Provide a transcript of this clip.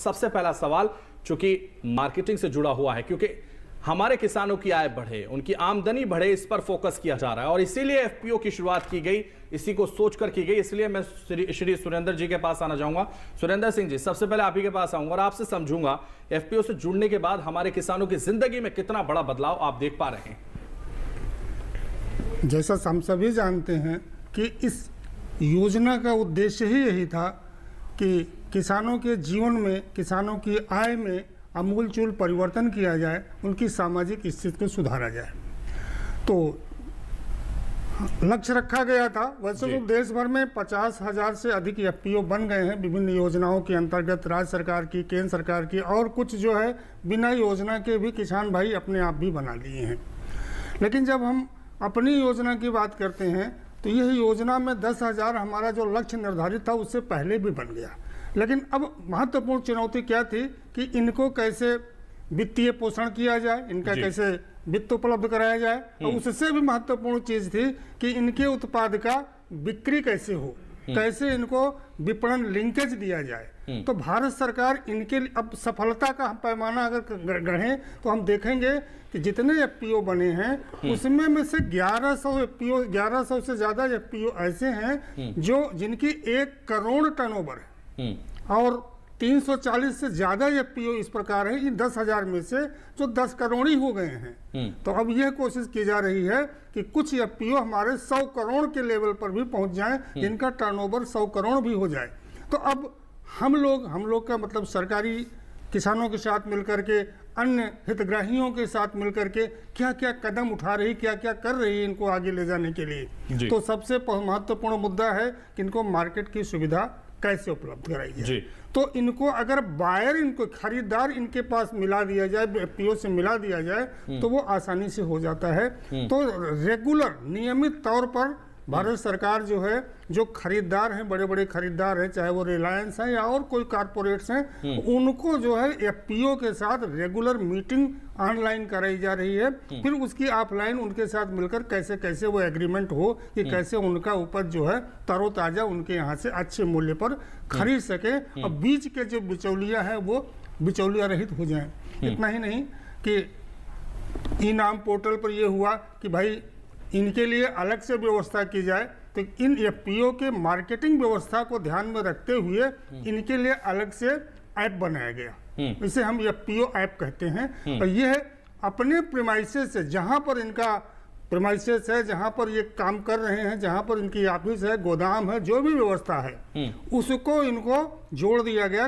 सबसे पहला सवाल चूंकि मार्केटिंग से जुड़ा हुआ है, क्योंकि हमारे किसानों की आय बढ़े, उनकी आमदनी बढ़े, इस पर फोकस किया जा रहा है और इसीलिए एफपीओ की शुरुआत की गई, इसी को सोचकर की गई। इसलिए मैं श्री सुरेंद्र जी के पास आना चाहूंगा। सुरेंद्र सिंह जी, सबसे पहले आप ही के पास आऊंगा और आपसे समझूंगा एफपीओ से जुड़ने के बाद हमारे किसानों की जिंदगी में कितना बड़ा बदलाव आप देख पा रहे हैं। जैसा हम सभी जानते हैं कि इस योजना का उद्देश्य ही यही था कि किसानों के जीवन में, किसानों की आय में आमूलचूल परिवर्तन किया जाए, उनकी सामाजिक स्थिति को सुधारा जाए। तो लक्ष्य रखा गया था। वैसे तो देश भर में 50,000 से अधिक एफपीओ बन गए हैं विभिन्न योजनाओं के अंतर्गत, राज्य सरकार की, केंद्र सरकार की, और कुछ जो है बिना योजना के भी किसान भाई अपने आप भी बना लिए हैं। लेकिन जब हम अपनी योजना की बात करते हैं तो यह योजना में 10,000 हमारा जो लक्ष्य निर्धारित था उससे पहले भी बन गया। लेकिन अब महत्वपूर्ण चुनौती क्या थी कि इनको कैसे वित्तीय पोषण किया जाए, इनका कैसे वित्त उपलब्ध कराया जाए, और उससे भी महत्वपूर्ण चीज थी कि इनके उत्पाद का बिक्री कैसे हो, कैसे इनको विपणन लिंकेज दिया जाए। तो भारत सरकार इनके अब सफलता का पैमाना अगर गढ़ें तो हम देखेंगे कि जितने एफपीओ बने हैं उसमें में से 1100 से ज्यादा एफपीओ ऐसे हैं जो जिनकी 1 करोड़ टर्नओवर है और 340 से ज्यादा एफपीओ इस प्रकार है इन 10,000 में से जो 10 करोड़ ही हो गए हैं। तो अब यह कोशिश की जा रही है कि कुछ एफपीओ हमारे 100 करोड़ के लेवल पर भी पहुंच जाएं, जिनका टर्नओवर 100 करोड़ भी हो जाए। तो अब हम लोग का मतलब सरकारी किसानों के साथ मिलकर के, अन्य हितग्राहियों के साथ मिलकर के क्या क्या कदम उठा रही, क्या क्या कर रही है इनको आगे ले जाने के लिए। तो सबसे महत्वपूर्ण मुद्दा है कि इनको मार्केट की सुविधा कैसे उपलब्ध कराई जाए। तो इनको अगर बायर, इनको खरीदार इनके पास मिला दिया जाए, एफपीओ से मिला दिया जाए तो वो आसानी से हो जाता है। तो रेगुलर, नियमित तौर पर भारत सरकार जो है, जो खरीदार हैं, बड़े बड़े खरीदार हैं, चाहे वो रिलायंस है या और कोई कारपोरेट्स हैं, उनको जो है एफपीओ के साथ रेगुलर मीटिंग ऑनलाइन कराई जा रही है। फिर उसकी ऑफलाइन उनके साथ मिलकर कैसे कैसे वो एग्रीमेंट हो कि कैसे उनका उपज जो है तरोताजा उनके यहाँ से अच्छे मूल्य पर खरीद सके और बीच के जो बिचौलिया है वो बिचौलिया रहित हो जाए। इतना ही नहीं कि इनाम पोर्टल पर ये हुआ कि भाई इनके लिए अलग से व्यवस्था की जाए। तो इन एफपीओ के मार्केटिंग व्यवस्था को ध्यान में रखते हुए इनके लिए अलग से ऐप बनाया गया, इसे हम एफपीओ ऐप कहते हैं। और यह अपने प्रीमाइसेस से, जहां पर इनका प्रीमाइसेस है, जहां पर ये काम कर रहे हैं, जहां पर इनकी ऑफिस है, गोदाम है, जो भी व्यवस्था है उसको इनको जोड़ दिया गया।